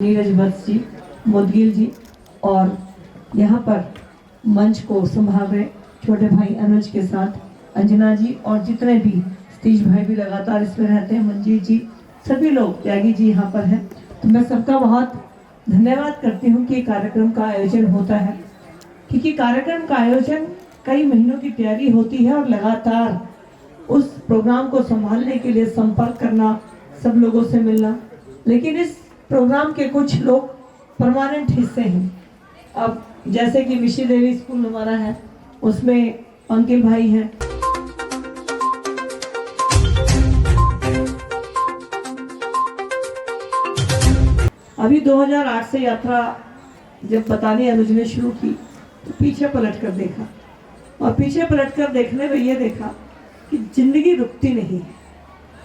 नीरज भट्ट जी, मुदगिल जी और यहाँ पर मंच को संभाल रहे छोटे भाई अनुज के साथ अंजना जी और जितने भी सतीश भाई भी लगातार इसमें रहते हैं, मंजीत जी, सभी लोग, त्यागी जी यहाँ पर हैं। तो मैं सबका बहुत धन्यवाद करती हूँ कि कार्यक्रम का आयोजन होता है, क्योंकि कार्यक्रम का आयोजन कई महीनों की तैयारी होती है और लगातार उस प्रोग्राम को संभालने के लिए संपर्क करना, सब लोगों से मिलना। लेकिन इस प्रोग्राम के कुछ लोग परमानेंट हिस्से हैं। अब जैसे कि विशी देवी स्कूल हमारा है, उसमें अंकिल भाई हैं। अभी 2008 से यात्रा जब बताने अनुज ने शुरू की तो पीछे पलट कर देखा, और पीछे पलट कर देखने में ये देखा कि जिंदगी रुकती नहीं है,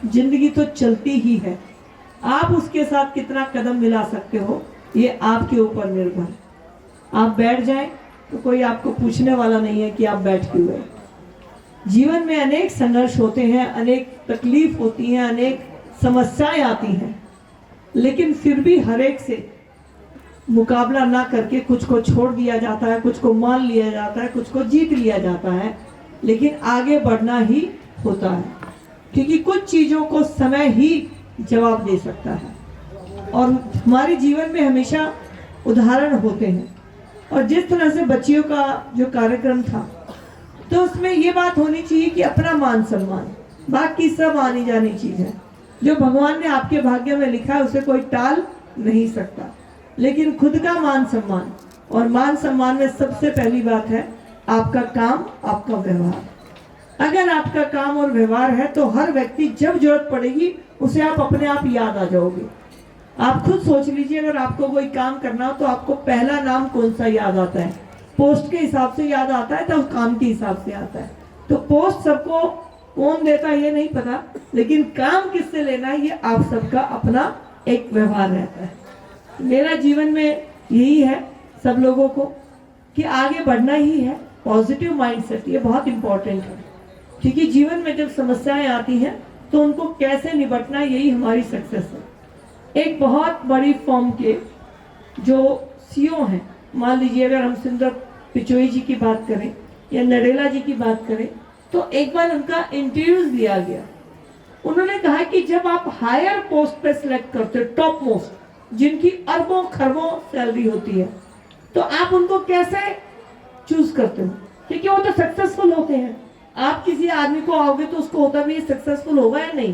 जिंदगी तो चलती ही है। आप उसके साथ कितना कदम मिला सकते हो ये आपके ऊपर निर्भर है। आप बैठ जाएं तो कोई आपको पूछने वाला नहीं है कि आप बैठ क्यों गए। जीवन में अनेक संघर्ष होते हैं, अनेक तकलीफ होती हैं, अनेक समस्याएं आती हैं, लेकिन फिर भी हर एक से मुकाबला ना करके कुछ को छोड़ दिया जाता है, कुछ को मान लिया जाता है, कुछ को जीत लिया जाता है, लेकिन आगे बढ़ना ही होता है, क्योंकि कुछ चीजों को समय ही जवाब दे सकता है। और हमारे जीवन में हमेशा उदाहरण होते हैं, और जिस तरह से बच्चियों का जो कार्यक्रम था, तो उसमें ये बात होनी चाहिए कि अपना मान सम्मान, बाकी सब आनी जानी चीज है। जो भगवान ने आपके भाग्य में लिखा है उसे कोई टाल नहीं सकता, लेकिन खुद का मान सम्मान, और मान सम्मान में सबसे पहली बात है आपका काम, आपका व्यवहार। अगर आपका काम और व्यवहार है तो हर व्यक्ति जब जरूरत पड़ेगी उसे आप अपने आप याद आ जाओगे। आप खुद सोच लीजिए, अगर आपको कोई काम करना हो तो आपको पहला नाम कौन सा याद आता है? पोस्ट के हिसाब से याद आता है तो काम के हिसाब से आता है। तो पोस्ट सबको कौन देता है ये नहीं पता, लेकिन काम किससे लेना है ये आप सबका अपना एक व्यवहार रहता है। मेरा जीवन में यही है सब लोगों को कि आगे बढ़ना ही है। पॉजिटिव माइंडसेट ये बहुत इंपॉर्टेंट है, क्योंकि जीवन में जब समस्याएं आती हैं तो उनको कैसे निपटना, यही हमारी सक्सेस है। एक बहुत बड़ी फर्म के जो सीईओ हैं, मान लीजिए अगर हम सुंदर पिचोई जी की बात करें या नरेला जी की बात करें, तो एक बार उनका इंटरव्यू दिया गया। उन्होंने कहा कि जब आप हायर पोस्ट पे सिलेक्ट करते हो, टॉप मोस्ट, जिनकी अरबों खरबों सैलरी होती है, तो आप उनको कैसे चूज करते हो? क्योंकि वो तो सक्सेसफुल होते हैं। आप किसी आदमी को आओगे तो उसको होता भी सक्सेसफुल होगा या नहीं।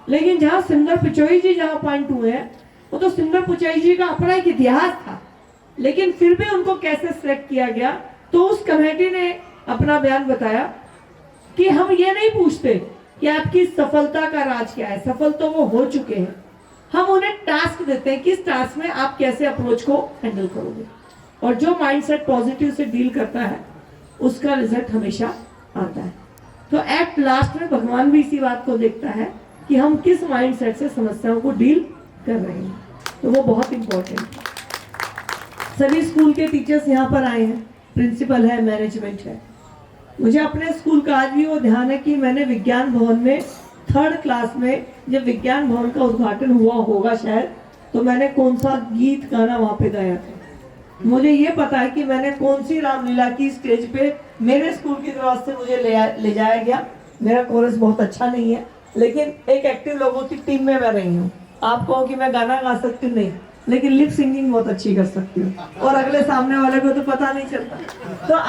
लेकिन जहाँ सुंदर पिचोई जी जहाँ पॉइंट हुए हैं, वो तो सुंदर पिचोई जी का अपना एक इतिहास था, लेकिन फिर भी उनको कैसे सिलेक्ट किया गया? तो उस कमेटी ने अपना बयान बताया कि हम ये नहीं पूछते कि आपकी सफलता का राज क्या है, सफल तो वो हो चुके हैं। हम उन्हें टास्क देते हैं कि इस टास्क में आप कैसे अप्रोच को हैंडल करोगे, और जो माइंडसेट पॉजिटिव से डील करता है उसका रिजल्ट हमेशा आता है। तो एट लास्ट में भगवान भी इसी बात को देखता है कि हम किस माइंडसेट से समस्याओं को डील कर रहे हैं, तो वो बहुत इंपॉर्टेंट है। सभी स्कूल के टीचर्स यहाँ पर आए हैं, प्रिंसिपल है, मैनेजमेंट है। मुझे अपने स्कूल का आज भी वो ध्यान है कि मैंने विज्ञान भवन में 3rd क्लास में जब विज्ञान भवन का उद्घाटन हुआ होगा शायद, तो मैंने कौन सा गीत गाना वहाँ पे गाया था। मुझे ये पता है कि मैंने कौन सी रामलीला की स्टेज पे मेरे स्कूल की तरफ से मुझे ले जाया गया। मेरा कोरस बहुत अच्छा नहीं है, लेकिन एक एक्टिव लोगों की टीम में मैं रही हूँ। आप कहो कि मैं गाना गा सकती हूँ, नहीं, लेकिन लिप सिंगिंग बहुत अच्छी कर सकती हूँ, और अगले सामने वाले को तो पता नहीं चलता। तो